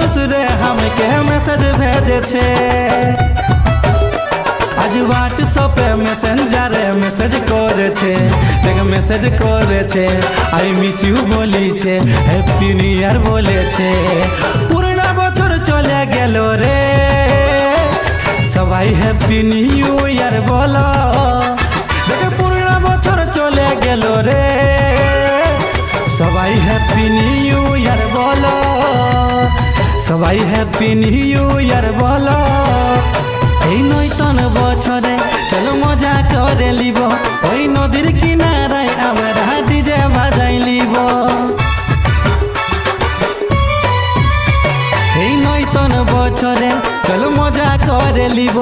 মানুষ রে আমাকে মেসেজ ভেজেছে আজ হোয়াটসঅ্যাপে মেসেঞ্জারে মেসেজ করেছে দেখ মেসেজ করেছে আই মিস ইউ বলেছে হ্যাপি নিউ ইয়ার বলেছে পুরনো বছর চলে গেল রে সবাই হ্যাপি নিউ ইয়ার বলো দেখ পুরনো বছর চলে গেল রে সবাই হ্যাপি নিউ ইয়ার বলো সবাই হ্যাপি নিউ ইয়ার বলো এই নতুন বছরে চলো মজা করে লিব ওই নদীর কিনারায় আমরা ডিজে বাজাই লিব এই নতুন বছরে চলো মজা করে লিব